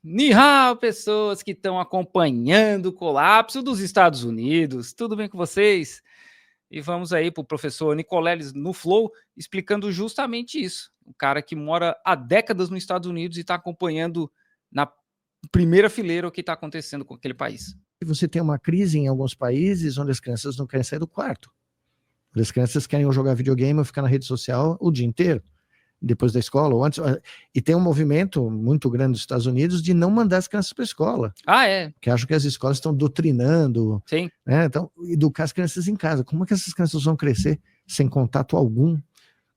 Ni hao, pessoas que estão acompanhando o colapso dos Estados Unidos. Tudo bem com vocês? E vamos aí para o professor Nicoleles no Flow, explicando justamente isso. O cara que mora há décadas nos Estados Unidos e está acompanhando na primeira fileira o que está acontecendo com aquele país. Você tem uma crise em alguns países onde as crianças não querem sair do quarto. As crianças querem ou jogar videogame ou ficar na rede social o dia inteiro, depois da escola ou antes. E tem um movimento muito grande nos Estados Unidos de não mandar as crianças para a escola. Ah, é? Que acham que as escolas estão doutrinando. Sim. Né? Então, educar as crianças em casa. Como é que essas crianças vão crescer sem contato algum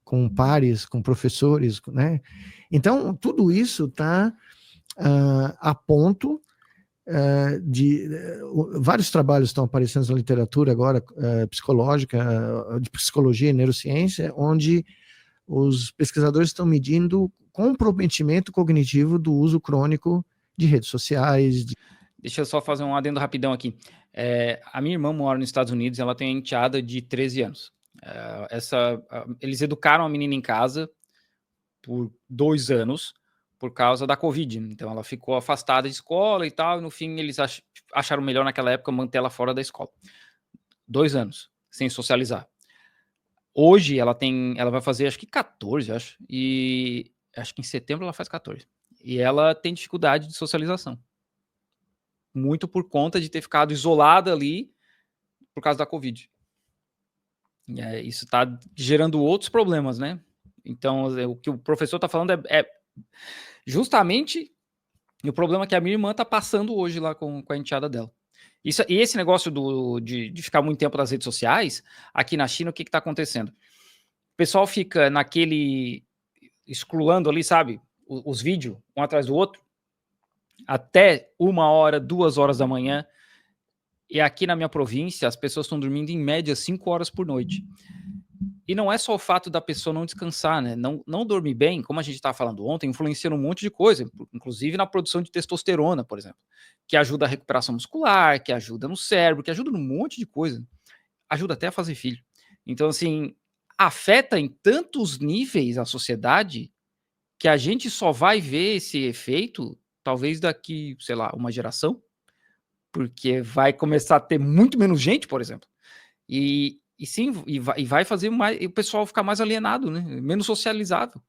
com pares, com professores, né? Então, tudo isso está a ponto de vários trabalhos estão aparecendo na literatura agora psicológica, de psicologia e neurociência, onde os pesquisadores estão medindo comprometimento cognitivo do uso crônico de redes sociais. Deixa eu só fazer um adendo rapidão aqui. A minha irmã mora nos Estados Unidos, ela tem uma enteada de 13 anos. Eles educaram a menina em casa por 2 anos por causa da Covid. Então ela ficou afastada de escola e tal, e no fim eles acharam melhor naquela época manter ela fora da escola. 2 anos, sem socializar. Hoje ela vai fazer acho que 14, e acho que em setembro ela faz 14. E ela tem dificuldade de socialização. Muito por conta de ter ficado isolada ali por causa da Covid. Isso está gerando outros problemas, né? Então, o que o professor está falando é justamente o problema que a minha irmã está passando hoje lá com a enteada dela. E esse negócio de ficar muito tempo nas redes sociais, aqui na China, o que está acontecendo? O pessoal fica scrollando ali, sabe? Os vídeos, um atrás do outro, até 1 hora, 2 horas da manhã. E aqui na minha província, as pessoas estão dormindo em média 5 horas por noite. E não é só o fato da pessoa não descansar, né? Não dormir bem, como a gente estava falando ontem, influencia um monte de coisa, inclusive na produção de testosterona, por exemplo, que ajuda a recuperação muscular, que ajuda no cérebro, que ajuda num monte de coisa. Ajuda até a fazer filho. Então, assim, afeta em tantos níveis a sociedade que a gente só vai ver esse efeito talvez daqui, sei lá, uma geração, porque vai começar a ter muito menos gente, por exemplo. E vai fazer o pessoal ficar mais alienado, né? Menos socializável.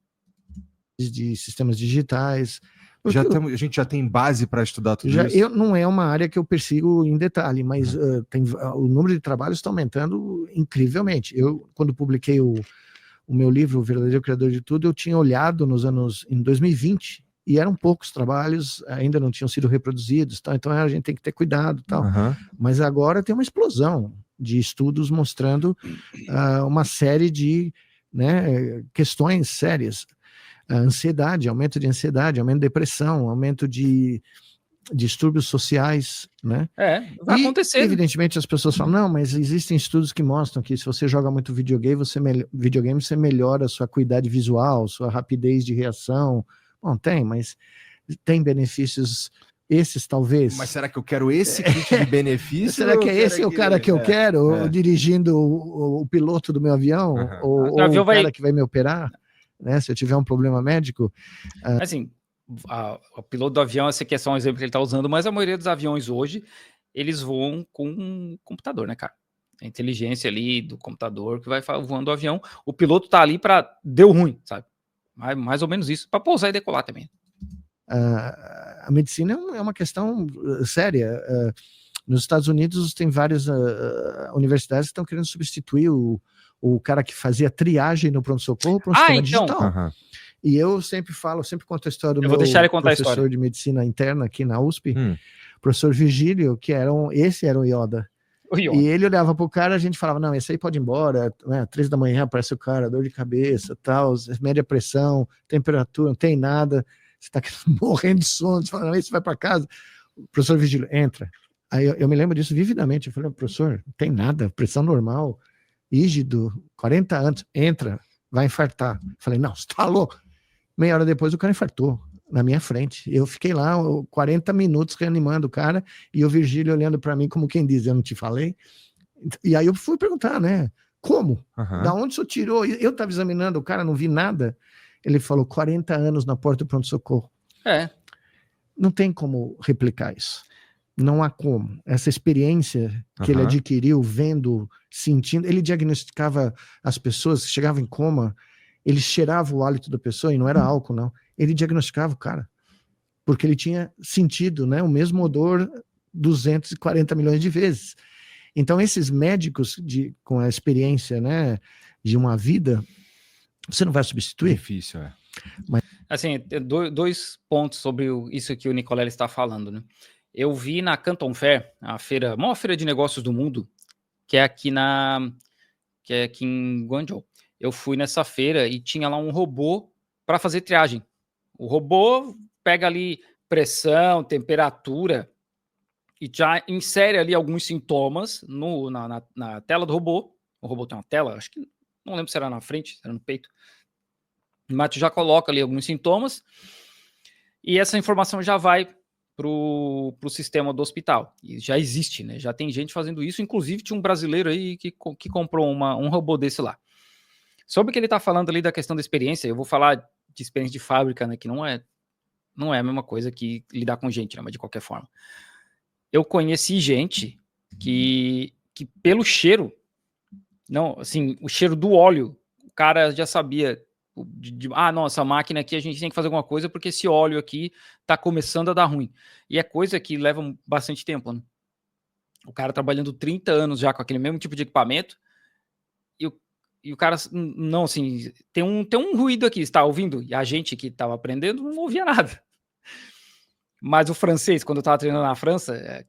De sistemas digitais. A gente já tem base para estudar tudo isso? Não é uma área que eu persigo em detalhe, mas o número de trabalhos está aumentando incrivelmente. Eu, quando publiquei o meu livro, O Verdadeiro Criador de Tudo, eu tinha olhado em 2020, e eram poucos trabalhos, ainda não tinham sido reproduzidos, tal, então a gente tem que ter cuidado. Tal. Mas agora tem uma explosão de estudos mostrando uma série de questões sérias. Ansiedade, aumento de ansiedade, aumento de depressão, aumento de distúrbios sociais, né? Vai acontecer. Evidentemente as pessoas falam, não, mas existem estudos que mostram que se você joga muito videogame, você melhora a sua acuidade visual, sua rapidez de reação. Bom, mas tem benefícios esses, talvez. Mas será que eu quero esse kit de benefício? Será que é esse o cara que eu quero, dirigindo o piloto do meu avião? Ou o cara que vai me operar? Né, se eu tiver um problema médico. Assim, o piloto do avião, esse aqui é só um exemplo que ele está usando, mas a maioria dos aviões hoje, eles voam com um computador, né, cara? A inteligência ali do computador que vai voando o avião. O piloto tá ali para deu ruim, sabe? Mais ou menos isso, para pousar e decolar também. A medicina é uma questão séria. Nos Estados Unidos tem várias universidades que estão querendo substituir o cara que fazia triagem no pronto-socorro para um sistema digital. E eu sempre conto a história do meu professor de medicina interna aqui na USP, professor Virgílio, esse era o Yoda. E ele olhava pro cara, a gente falava, não, esse aí pode ir embora, né? 3 da manhã aparece o cara, dor de cabeça, tal, mede a pressão, temperatura, não tem nada, você tá morrendo de sono, você fala, não, esse vai para casa. O professor Virgílio, entra. Aí eu me lembro disso vividamente, eu falei, professor, não tem nada, pressão normal, rígido, 40 anos, entra, vai infartar. Falei, não, você tá louco. Meia hora depois o cara infartou na minha frente. Eu fiquei lá 40 minutos reanimando o cara e o Virgílio olhando para mim como quem diz, eu não te falei. E aí eu fui perguntar, né? Como? Da onde você tirou? Eu estava examinando o cara, não vi nada. Ele falou 40 anos na porta do pronto-socorro. Não tem como replicar isso. Não há como. Essa experiência que ele adquiriu vendo, sentindo, ele diagnosticava as pessoas que chegavam em coma, ele cheirava o hálito da pessoa, e não era álcool, não. Ele diagnosticava o cara, porque ele tinha sentido, né, o mesmo odor 240 milhões de vezes. Então, esses médicos com a experiência, né, de uma vida, você não vai substituir. Difícil, é. Mas... Assim, dois pontos sobre isso que o Nicolelli está falando, né? Eu vi na Canton Fair, a maior feira de negócios do mundo, que é aqui em Guangzhou. Eu fui nessa feira e tinha lá um robô para fazer triagem. O robô pega ali pressão, temperatura e já insere ali alguns sintomas na tela do robô. O robô tem uma tela, acho que não lembro se era na frente, se era no peito. Mas tu já coloca ali alguns sintomas e essa informação já vai pro sistema do hospital. E já existe, né? Já tem gente fazendo isso. Inclusive, tinha um brasileiro aí que comprou um robô desse lá. Sobre o que ele está falando ali da questão da experiência, eu vou falar de experiência de fábrica, né? Que não é a mesma coisa que lidar com gente, né? Mas de qualquer forma. Eu conheci gente que pelo cheiro, não, assim, o cheiro do óleo, o cara já sabia... não, essa máquina aqui a gente tem que fazer alguma coisa porque esse óleo aqui tá começando a dar ruim. E é coisa que leva bastante tempo, né? O cara trabalhando 30 anos já com aquele mesmo tipo de equipamento e o cara, não, assim, tem um ruído aqui, está ouvindo? E a gente que estava aprendendo não ouvia nada. Mas o francês, quando eu estava treinando na França,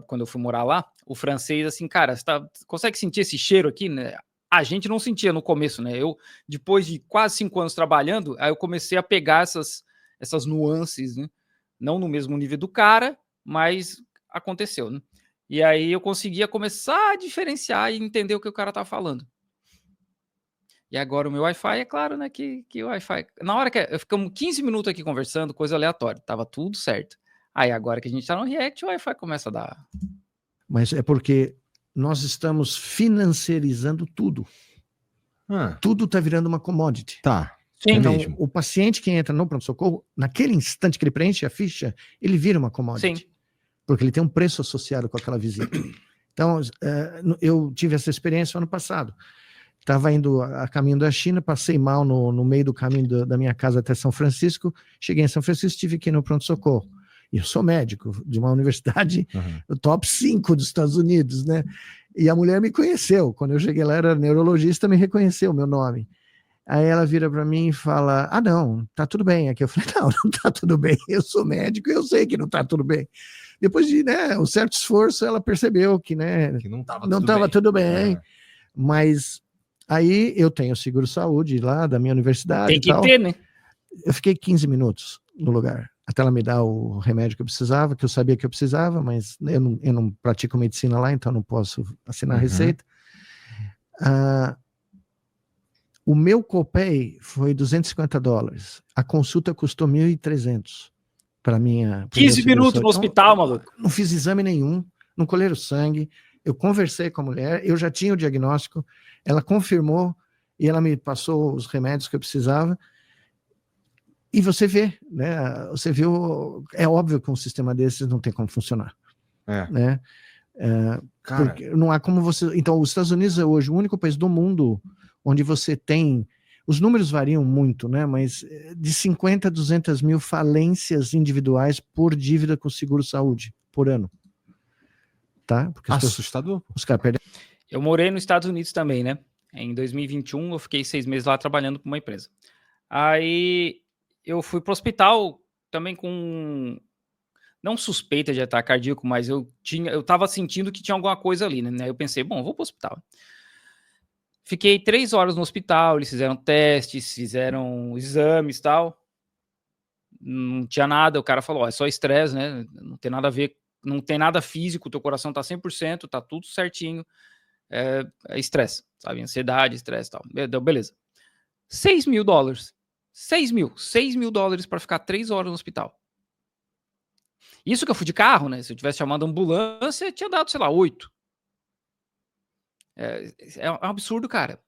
quando eu fui morar lá, o francês, assim, cara, você consegue sentir esse cheiro aqui, né? A gente não sentia no começo, né? Eu, depois de quase 5 anos trabalhando, aí eu comecei a pegar essas nuances, né? Não no mesmo nível do cara, mas aconteceu, né? E aí eu conseguia começar a diferenciar e entender o que o cara tá falando. E agora o meu Wi-Fi, é claro, né? Que o Wi-Fi... Na hora que ficamos 15 minutos aqui conversando, coisa aleatória, tava tudo certo. Aí agora que a gente tá no React, o Wi-Fi começa a dar... Mas é porque nós estamos financiarizando tudo. Tudo está virando uma commodity. Tá. Sim, então, o paciente que entra no pronto-socorro, naquele instante que ele preenche a ficha, ele vira uma commodity. Sim. Porque ele tem um preço associado com aquela visita. Então, eu tive essa experiência ano passado. Estava indo a caminho da China, passei mal no meio do caminho da minha casa até São Francisco. Cheguei em São Francisco, estive aqui no pronto-socorro. E eu sou médico de uma universidade top 5 dos Estados Unidos, né? E a mulher me conheceu. Quando eu cheguei lá, era neurologista, me reconheceu o meu nome. Aí ela vira para mim e fala, não, tá tudo bem. Aqui eu falei, não tá tudo bem. Eu sou médico e eu sei que não tá tudo bem. Depois de um certo esforço, ela percebeu que, que não estava tudo bem. Mas aí eu tenho seguro-saúde lá da minha universidade. Tem que ter, né? Eu fiquei 15 minutos no lugar, até ela me dar o remédio que eu precisava, que eu sabia que eu precisava, mas eu não pratico medicina lá, então não posso assinar a receita. O meu copay foi $250. A consulta custou $1.300 para minha... 15 minutos no hospital, maluco. Não fiz exame nenhum, não colheram sangue, eu conversei com a mulher, eu já tinha o diagnóstico, ela confirmou e ela me passou os remédios que eu precisava. E você vê, né? Você viu, é óbvio que um sistema desses não tem como funcionar. Né? Porque não há como você... Então, os Estados Unidos é hoje o único país do mundo onde você tem... Os números variam muito, né? Mas de 50 a 200 mil falências individuais por dívida com seguro-saúde por ano. Tá? Porque assustador. Os caras perdem. Eu morei nos Estados Unidos também, né? Em 2021, eu fiquei 6 meses lá trabalhando para uma empresa. Aí eu fui para o hospital também com... Não suspeita de ataque cardíaco, mas eu tava sentindo que tinha alguma coisa ali, né? Eu pensei, bom, vou para o hospital. Fiquei 3 horas no hospital, eles fizeram testes, fizeram exames e tal. Não tinha nada, o cara falou, é só estresse, né? Não tem nada a ver, não tem nada físico, teu coração tá 100%, tá tudo certinho. É estresse, sabe? Ansiedade, estresse e tal. Deu, beleza. $6.000. $6 mil para ficar 3 horas no hospital. Isso que eu fui de carro, né? Se eu tivesse chamado ambulância, tinha dado, sei lá, 8. É um absurdo, cara.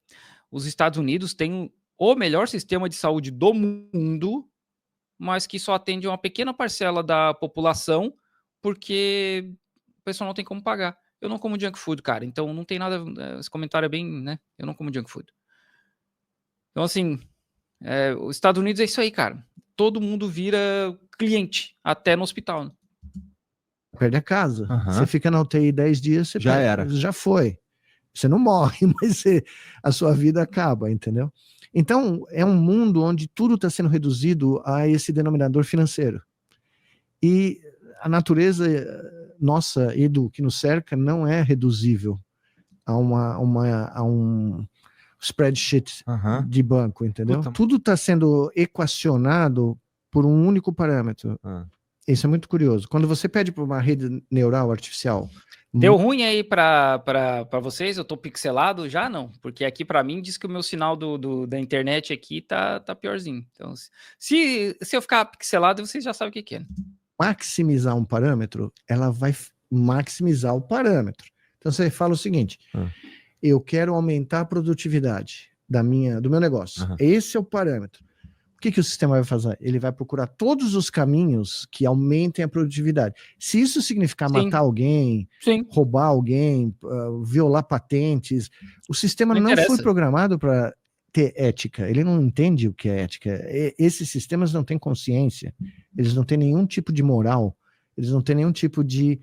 Os Estados Unidos têm o melhor sistema de saúde do mundo, mas que só atende uma pequena parcela da população, porque o pessoal não tem como pagar. Eu não como junk food, cara, então não tem nada... Esse comentário é bem, né? Eu não como junk food. Então, assim, os Estados Unidos é isso aí, cara. Todo mundo vira cliente, até no hospital. Né? Perde a casa. Você fica na UTI 10 dias, você já perde, era. Já foi. Você não morre, mas a sua vida acaba, entendeu? Então, é um mundo onde tudo está sendo reduzido a esse denominador financeiro. E a natureza nossa e do que nos cerca não é reduzível a um spreadsheet de banco, entendeu? Puta. Tudo está sendo equacionado por um único parâmetro. Isso é muito curioso. Quando você pede para uma rede neural artificial... Deu ruim aí para vocês? Eu tô pixelado? Já não, porque aqui para mim diz que o meu sinal da internet aqui tá piorzinho. Então, se eu ficar pixelado, vocês já sabem o que é. Maximizar um parâmetro, ela vai maximizar o parâmetro. Então você fala o seguinte, eu quero aumentar a produtividade do meu negócio. Esse é o parâmetro. O que o sistema vai fazer? Ele vai procurar todos os caminhos que aumentem a produtividade. Se isso significar matar alguém, roubar alguém, violar patentes, o sistema não foi programado para ter ética. Ele não entende o que é ética. Esses sistemas não têm consciência. Eles não têm nenhum tipo de moral. Eles não têm nenhum tipo de...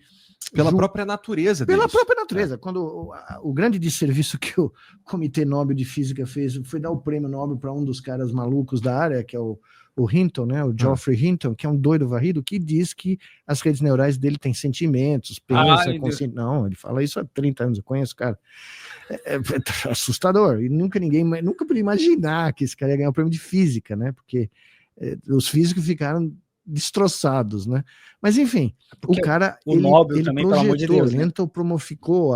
Pela própria natureza deles. Pela própria natureza. Quando o grande desserviço que o Comitê Nobel de Física fez foi dar o prêmio Nobel para um dos caras malucos da área, que é o Hinton, né? O Geoffrey Hinton, que é um doido varrido, que diz que as redes neurais dele têm sentimentos, pensa, consciente. Não, ele fala isso há 30 anos, eu conheço o cara. É assustador. E nunca podia imaginar que esse cara ia ganhar o prêmio de física, né? Porque os físicos ficaram destroçados, né? Mas enfim, o cara ele também, projetou, pelo amor de Deus, ele antropomoficou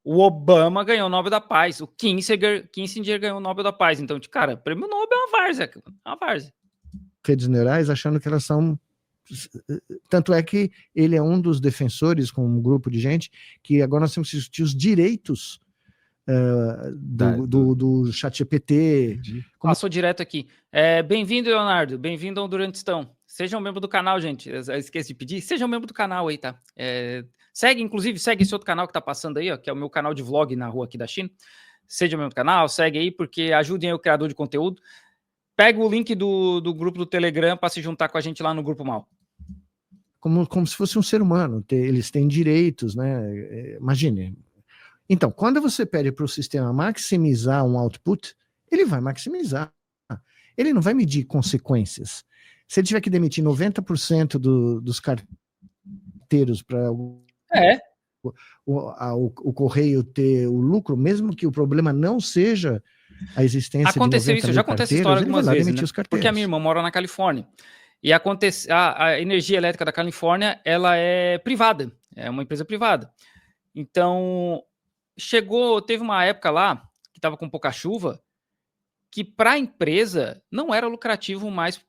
O Obama ganhou o Nobel da Paz, o Kissinger ganhou o Nobel da Paz, então, cara, prêmio Nobel é uma várzea. Redes neurais achando que elas são... Tanto é que ele é um dos defensores, com um grupo de gente, que agora nós temos que discutir os direitos do ChatGPT. Passou direto aqui. Bem-vindo, Leonardo. Bem-vindo ao Durantistão. Seja um membro do canal, gente. Eu esqueci de pedir. Seja um membro do canal aí, tá? Segue esse outro canal que tá passando aí, ó, que é o meu canal de vlog na rua aqui da China. Seja um membro do canal, segue aí, porque ajudem aí o criador de conteúdo. Pega o link do grupo do Telegram para se juntar com a gente lá no Grupo Mal. Como se fosse um ser humano. Eles têm direitos, né? Imagine. Então, quando você pede para o sistema maximizar um output, ele vai maximizar. Ele não vai medir consequências. Se ele tiver que demitir 90% dos carteiros para o correio ter o lucro, mesmo que o problema não seja a existência de 90 mil já aconteceu essa história algumas vezes, né? Porque a minha irmã mora na Califórnia. E a energia elétrica da Califórnia, ela é privada. É uma empresa privada. Então... teve uma época lá, que estava com pouca chuva, que para a empresa não era lucrativo mais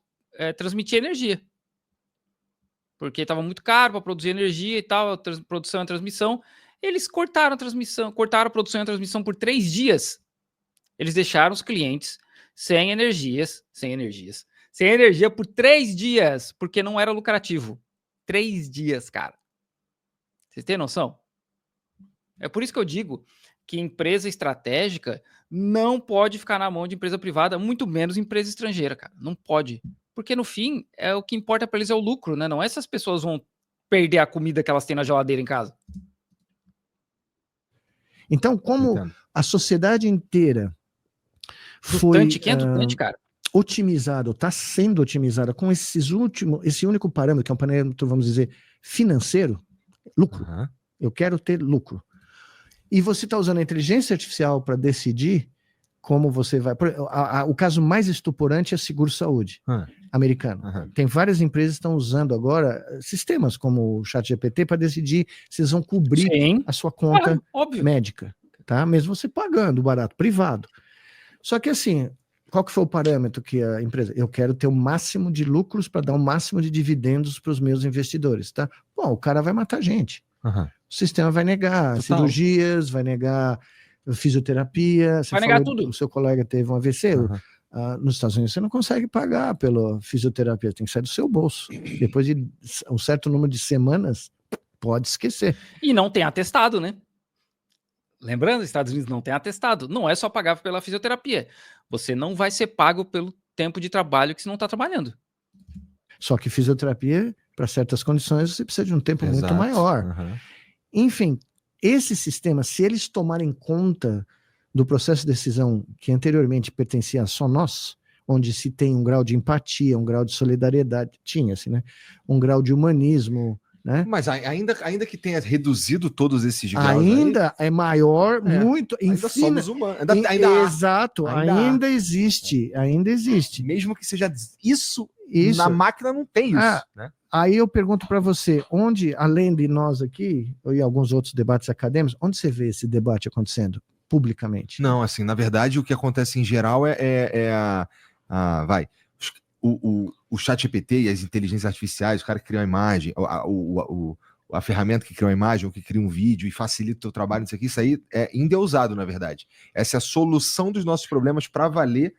transmitir energia. Porque estava muito caro para produzir energia e tal, produção e transmissão. Eles cortaram a produção e a transmissão por 3 dias. Eles deixaram os clientes sem energia por 3 dias, porque não era lucrativo. 3 dias, cara. Vocês têm noção? É por isso que eu digo que empresa estratégica não pode ficar na mão de empresa privada, muito menos empresa estrangeira, cara. Não pode. Porque, no fim, o que importa para eles é o lucro, né? Não é se as pessoas vão perder a comida que elas têm na geladeira em casa. Então, como a sociedade inteira foi otimizada, está sendo otimizada com esse único parâmetro, que é um parâmetro, vamos dizer, financeiro, lucro. Eu quero ter lucro. E você está usando a inteligência artificial para decidir como você vai... O caso mais estuporante é seguro-saúde americano. Tem várias empresas que estão usando agora sistemas como o ChatGPT para decidir se eles vão cobrir a sua conta médica, tá? Mesmo você pagando barato, privado. Só que assim, qual que foi o parâmetro que a empresa... Eu quero ter o máximo de lucros para dar o máximo de dividendos para os meus investidores, tá? Bom, o cara vai matar gente. O sistema vai negar cirurgias, vai negar fisioterapia. Vai negar tudo. O seu colega teve um AVC, Nos Estados Unidos você não consegue pagar pela fisioterapia, tem que sair do seu bolso. Depois de um certo número de semanas, pode esquecer. E não tem atestado, né? Lembrando, os Estados Unidos não tem atestado. Não é só pagar pela fisioterapia. Você não vai ser pago pelo tempo de trabalho que você não está trabalhando. Só que fisioterapia, para certas condições, você precisa de um tempo muito maior. Enfim, esse sistema, se eles tomarem conta do processo de decisão que anteriormente pertencia a só nós, onde se tem um grau de empatia, um grau de solidariedade, tinha-se, né? Um grau de humanismo, né? Mas ainda que tenha reduzido todos esses graus ainda aí, é maior, muito, ainda somos humanos. Exato, ainda existe. Mesmo que seja isso. Na máquina não tem isso, né? Aí eu pergunto para você, onde, além de nós aqui, e alguns outros debates acadêmicos, onde você vê esse debate acontecendo publicamente? Não, assim, na verdade, o que acontece em geral o ChatGPT e as inteligências artificiais, o cara que cria uma imagem, a ferramenta que cria uma imagem, ou que cria um vídeo e facilita o teu trabalho, isso aí é endeusado, na verdade. Essa é a solução dos nossos problemas para valer,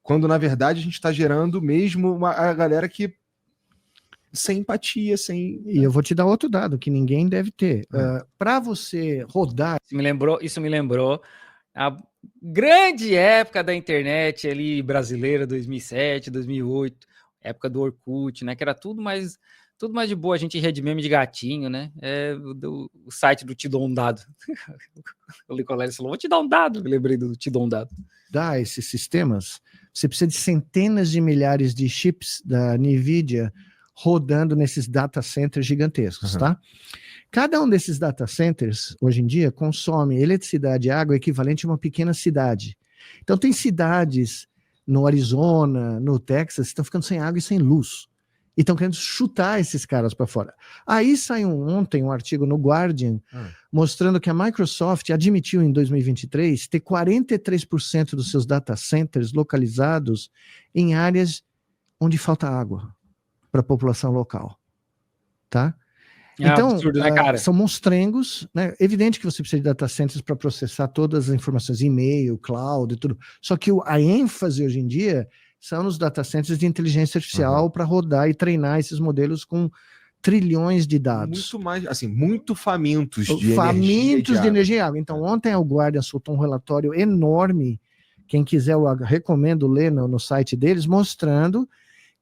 quando, na verdade, a gente está gerando mesmo a galera que sem empatia, E eu vou te dar outro dado que ninguém deve ter. Para você rodar... Isso me lembrou a grande época da internet ali brasileira, 2007, 2008, época do Orkut, né? Que era tudo mais de boa, a gente rede meme de gatinho, né? O site do Te Dou um Dado. O Nicolás falou, vou te dar um dado. Eu lembrei do Te Dou um Dado. Esses sistemas, você precisa de centenas de milhares de chips da NVIDIA rodando nesses data centers gigantescos, tá? Cada um desses data centers, hoje em dia, consome eletricidade e água equivalente a uma pequena cidade. Então, tem cidades no Arizona, no Texas, que estão ficando sem água e sem luz. E estão querendo chutar esses caras para fora. Aí saiu ontem um artigo no Guardian mostrando que a Microsoft admitiu em 2023 ter 43% dos seus data centers localizados em áreas onde falta água para a população local, tá? Então, absurdo, né, cara? são monstrengos, né? Evidente que você precisa de data centers para processar todas as informações, e-mail, cloud e tudo. Só que a ênfase hoje em dia são nos data centers de inteligência artificial para rodar e treinar esses modelos com trilhões de dados. Muito mais, assim, muito famintos de energia e água. Então, ontem o Guardian soltou um relatório enorme. Quem quiser, eu recomendo ler no site deles, mostrando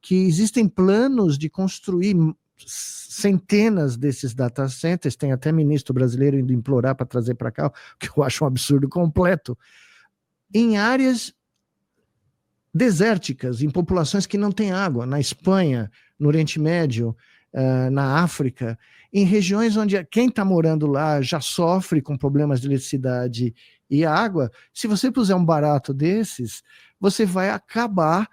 que existem planos de construir centenas desses data centers, tem até ministro brasileiro indo implorar para trazer para cá, o que eu acho um absurdo completo, em áreas desérticas, em populações que não têm água, na Espanha, no Oriente Médio, na África, em regiões onde quem está morando lá já sofre com problemas de eletricidade e água. Se você puser um barato desses, você vai acabar,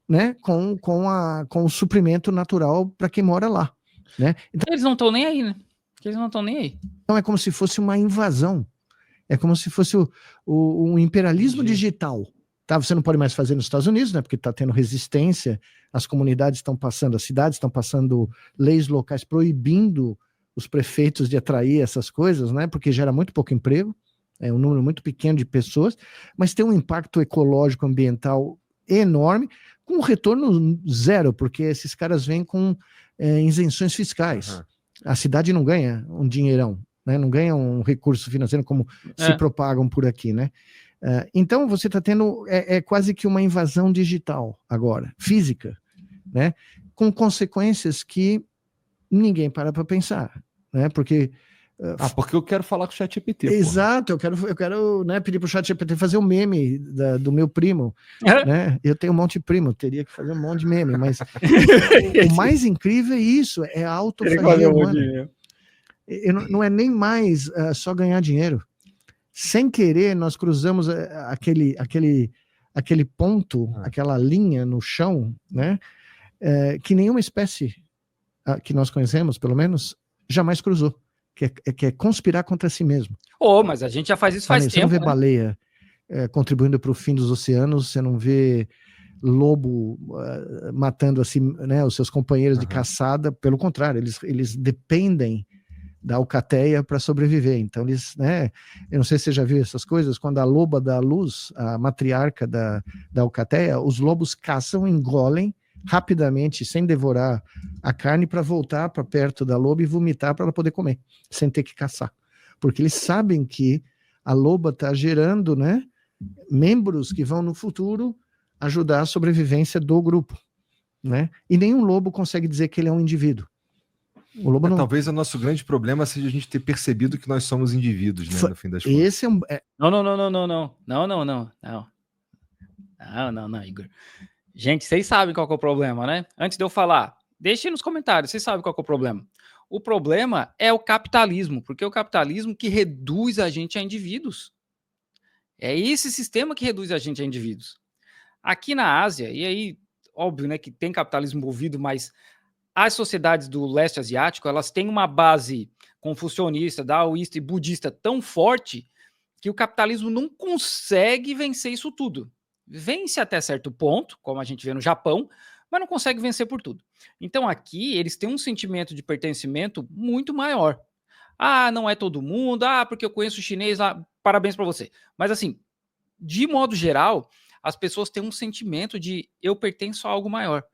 né, com o suprimento natural para quem mora lá, né? Então, eles não estão nem aí, né? Eles não estão nem aí. Então é como se fosse uma invasão, é como se fosse um imperialismo digital. Tá? Você não pode mais fazer nos Estados Unidos, né? Porque está tendo resistência, as comunidades estão passando, as cidades estão passando leis locais proibindo os prefeitos de atrair essas coisas, né? Porque gera muito pouco emprego, é um número muito pequeno de pessoas, mas tem um impacto ecológico, ambiental enorme, com retorno zero, porque esses caras vêm com isenções fiscais. A cidade não ganha um dinheirão, né? Não ganha um recurso financeiro como se propagam por aqui, né? Então você está tendo quase que uma invasão digital agora, física, né? Com consequências que ninguém para pensar, né? Porque eu quero falar com o ChatGPT. Exato, eu quero né, pedir para o ChatGPT fazer um meme do meu primo, né? Eu tenho um monte de primo, teria que fazer um monte de meme, mas o mais incrível é isso, é a autofagia humana. Não é nem mais só ganhar dinheiro. Sem querer, nós cruzamos aquele ponto, aquela linha no chão, né? Que nenhuma espécie que nós conhecemos, pelo menos, jamais cruzou. Que é conspirar contra si mesmo. Mas a gente já faz isso faz tempo. Você não vê baleia contribuindo para o fim dos oceanos, você não vê lobo matando assim, né, os seus companheiros de caçada, pelo contrário, eles dependem da alcateia para sobreviver. Então eles, né, eu não sei se você já viu essas coisas, quando a loba dá luz, a matriarca da alcateia, os lobos caçam, engolem rapidamente, sem devorar a carne, para voltar para perto da loba e vomitar para ela poder comer, sem ter que caçar. Porque eles sabem que a loba está gerando, né, membros que vão no futuro ajudar a sobrevivência do grupo, né? E nenhum lobo consegue dizer que ele é um indivíduo. O lobo não... Talvez o nosso grande problema seja a gente ter percebido que nós somos indivíduos, né, no fim das contas. Esse é um... Não, Igor. Gente, vocês sabem qual que é o problema, né? Antes de eu falar, deixem nos comentários, vocês sabem qual que é o problema. O problema é o capitalismo, porque é o capitalismo que reduz a gente a indivíduos. É esse sistema que reduz a gente a indivíduos. Aqui na Ásia, e aí, óbvio, né, que tem capitalismo envolvido, mas as sociedades do leste asiático, elas têm uma base confucionista, daoísta e budista tão forte que o capitalismo não consegue vencer isso tudo. Vence até certo ponto, como a gente vê no Japão, mas não consegue vencer por tudo. Então aqui eles têm um sentimento de pertencimento muito maior. Ah, não é todo mundo, porque eu conheço chinês lá, parabéns para você. Mas assim, de modo geral, as pessoas têm um sentimento de eu pertenço a algo maior.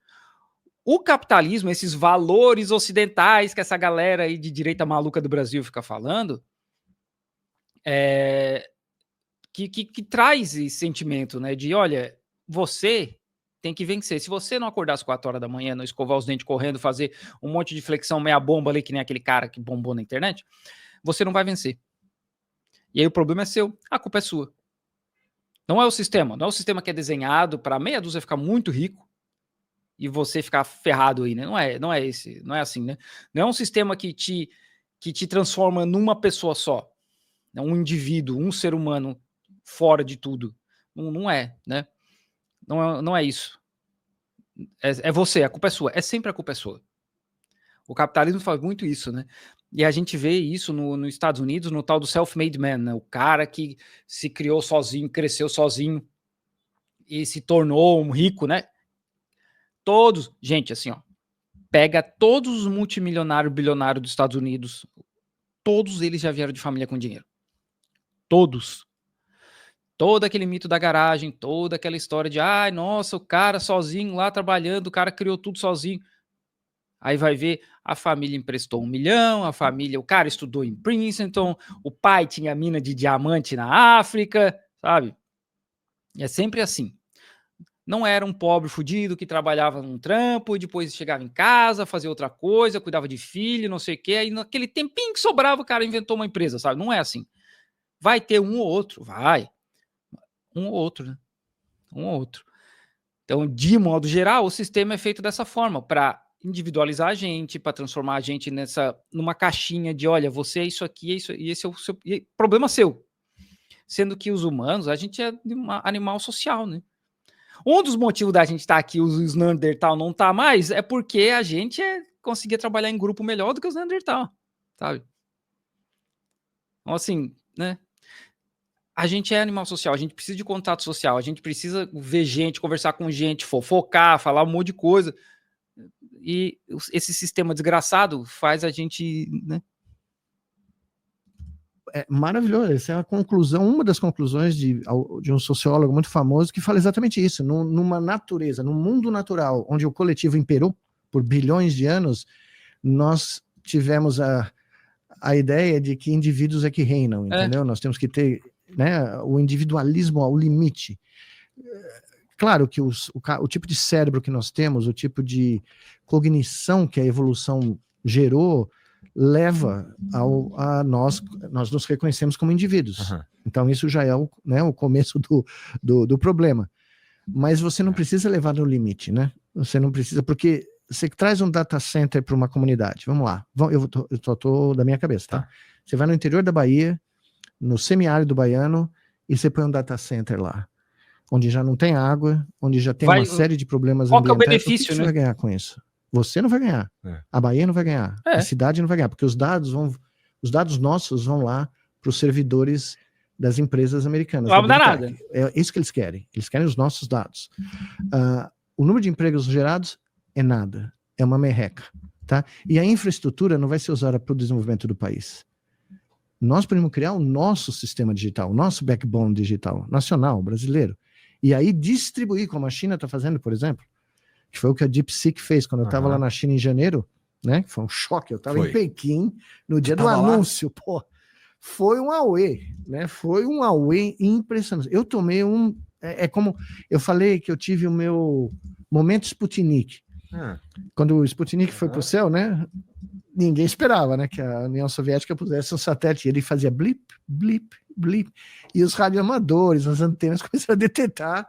O capitalismo, esses valores ocidentais que essa galera aí de direita maluca do Brasil fica falando, que traz esse sentimento, né, de olha, você tem que vencer. Se você não acordar às 4 horas da manhã, não escovar os dentes correndo, fazer um monte de flexão meia bomba ali, que nem aquele cara que bombou na internet, você não vai vencer. E aí o problema é seu, a culpa é sua. Não é o sistema que é desenhado para meia dúzia ficar muito rico e você ficar ferrado aí, né? Não é assim, né? Não é um sistema que te transforma numa pessoa só, um indivíduo, um ser humano fora de tudo. Não é, né? Não é isso. É você, a culpa é sua. É sempre a culpa é sua. O capitalismo faz muito isso, né? E a gente vê isso nos Estados Unidos, no tal do self-made man, né? O cara que se criou sozinho, cresceu sozinho e se tornou um rico, né? Gente, assim, ó, pega todos os multimilionários, bilionários dos Estados Unidos, todos eles já vieram de família com dinheiro. Todos. Todo aquele mito da garagem, toda aquela história de, nossa, o cara sozinho lá trabalhando, o cara criou tudo sozinho. Aí vai ver, a família emprestou 1 milhão, o cara estudou em Princeton, o pai tinha mina de diamante na África, sabe? É sempre assim. Não era um pobre fudido que trabalhava num trampo e depois chegava em casa, fazia outra coisa, cuidava de filho, não sei o quê, aí naquele tempinho que sobrava o cara inventou uma empresa, sabe? Não é assim. Vai ter um ou outro, vai. Um ou outro, né? Um ou outro. Então, de modo geral, o sistema é feito dessa forma, para individualizar a gente, para transformar a gente numa caixinha de, olha, você é isso aqui, e esse é o seu problema seu. Sendo que os humanos, a gente é um animal social, né? Um dos motivos da gente estar aqui, os Neandertal não tá mais, é porque a gente conseguia trabalhar em grupo melhor do que os Neandertal, sabe? Então, assim, né? A gente é animal social, a gente precisa de contato social, a gente precisa ver gente, conversar com gente, fofocar, falar um monte de coisa. E esse sistema desgraçado faz a gente, né? É maravilhoso, essa é a conclusão, uma das conclusões de um sociólogo muito famoso que fala exatamente isso. Numa natureza, num mundo natural, onde o coletivo imperou por bilhões de anos, nós tivemos a ideia de que indivíduos é que reinam, entendeu? Nós temos que ter, né, o individualismo ao limite. Claro que o tipo de cérebro que nós temos, o tipo de cognição que a evolução gerou, leva a nós nos reconhecemos como indivíduos. Uhum. Então isso já é o começo do problema. Mas você não precisa levar no limite, né? Você não precisa, porque você traz um data center para uma comunidade. Vamos lá, eu tô da minha cabeça, tá? Você vai no interior da Bahia, no semiárido baiano, e você põe um data center lá, onde já não tem água, onde já tem uma série de problemas ambientais. Qual que é o O benefício, que você vai ganhar com isso? Você não vai ganhar, a Bahia não vai ganhar, a cidade não vai ganhar, porque os dados nossos vão lá para os servidores das empresas americanas. Não vai mudar nada. É isso que eles querem os nossos dados. O número de empregos gerados é nada, é uma merreca. Tá? E a infraestrutura não vai ser usada para o desenvolvimento do país. Nós podemos criar o nosso sistema digital, o nosso backbone digital, nacional, brasileiro. E aí distribuir, como a China está fazendo, por exemplo, que foi o que a DeepSeek fez quando eu estava lá na China em janeiro, né? Foi um choque. Eu estava em Pequim no dia do anúncio, pô. Foi um auê, né? Foi um auê impressionante. Eu tomei é como eu falei que eu tive o meu momento Sputnik. Quando o Sputnik foi para o céu, né? Ninguém esperava, né? Que a União Soviética pusesse um satélite. Ele fazia blip, blip, blip. E os radioamadores, as antenas começaram a detectar.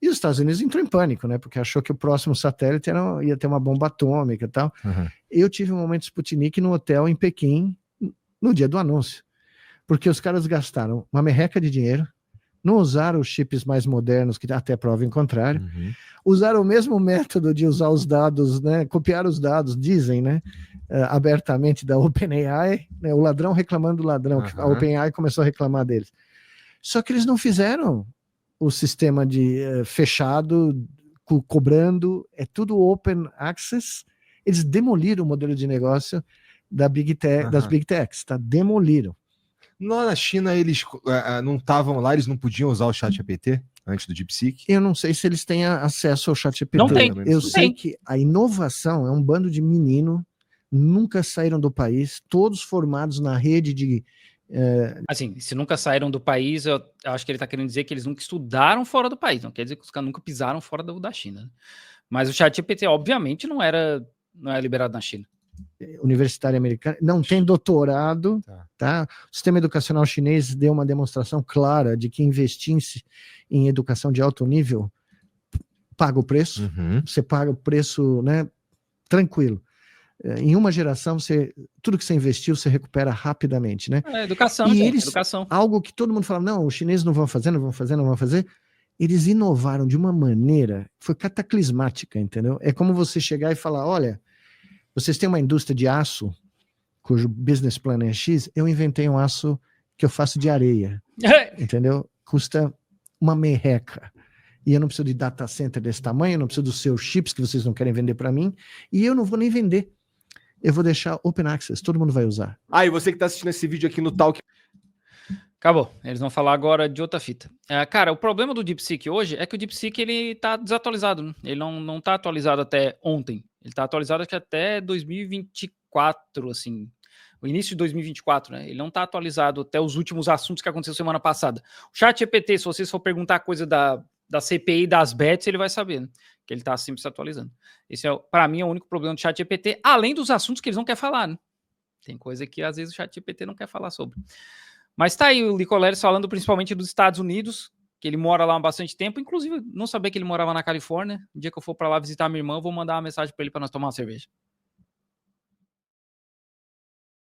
E os Estados Unidos entrou em pânico, né? Porque achou que o próximo satélite ia ter uma bomba atômica e tal. Eu tive um momento Sputnik no hotel em Pequim, no dia do anúncio. Porque os caras gastaram uma merreca de dinheiro, não usaram os chips mais modernos, que até prova em contrário, usaram o mesmo método de usar os dados, né? Copiar os dados, dizem, né? Abertamente da OpenAI, né? O ladrão reclamando do ladrão, que a OpenAI começou a reclamar deles. Só que eles não fizeram o sistema de fechado, cobrando, é tudo open access. Eles demoliram o modelo de negócio das Big Techs, tá? Demoliram. Lá na China, eles não estavam lá, eles não podiam usar o ChatGPT antes do DeepSeek? Eu não sei se eles têm acesso ao ChatGPT. Não tem. Eu sei que a inovação é um bando de menino, nunca saíram do país, todos formados na rede de... Assim, se nunca saíram do país, eu acho que ele está querendo dizer que eles nunca estudaram fora do país, não quer dizer que os caras nunca pisaram fora da China. Mas o ChatGPT, obviamente, não é liberado na China. Universitária americana, não tem doutorado, tá? O sistema educacional chinês deu uma demonstração clara de que investir em educação de alto nível paga o preço, você paga o preço, né, tranquilo. Em uma geração, tudo que você investiu, você recupera rapidamente, né? Educação, e educação. Algo que todo mundo fala, não, os chineses não vão fazer, eles inovaram de uma maneira, foi cataclismática, entendeu? É como você chegar e falar, olha, vocês têm uma indústria de aço, cujo business plan é X, eu inventei um aço que eu faço de areia, entendeu? Custa uma merreca. E eu não preciso de data center desse tamanho, eu não preciso dos seus chips que vocês não querem vender para mim, e eu não vou nem vender. Eu vou deixar open access, todo mundo vai usar. E você que está assistindo esse vídeo aqui no Talk... Acabou. Eles vão falar agora de outra fita. Cara, o problema do DeepSeek hoje é que o DeepSeek ele tá desatualizado. Né? Ele não tá atualizado até ontem. Ele tá atualizado acho que até 2024, assim. O início de 2024, né? Ele não tá atualizado até os últimos assuntos que aconteceu semana passada. O ChatGPT, se vocês for perguntar coisa da CPI das bets, ele vai saber, né? Que ele tá sempre se atualizando. Esse para mim, é o único problema do ChatGPT, além dos assuntos que eles não querem falar, né? Tem coisa que às vezes o ChatGPT não quer falar sobre. Mas tá aí o Licoleres falando principalmente dos Estados Unidos, que ele mora lá há bastante tempo. Inclusive, não sabia que ele morava na Califórnia. No dia que eu for para lá visitar minha irmã, eu vou mandar uma mensagem para ele para nós tomar uma cerveja.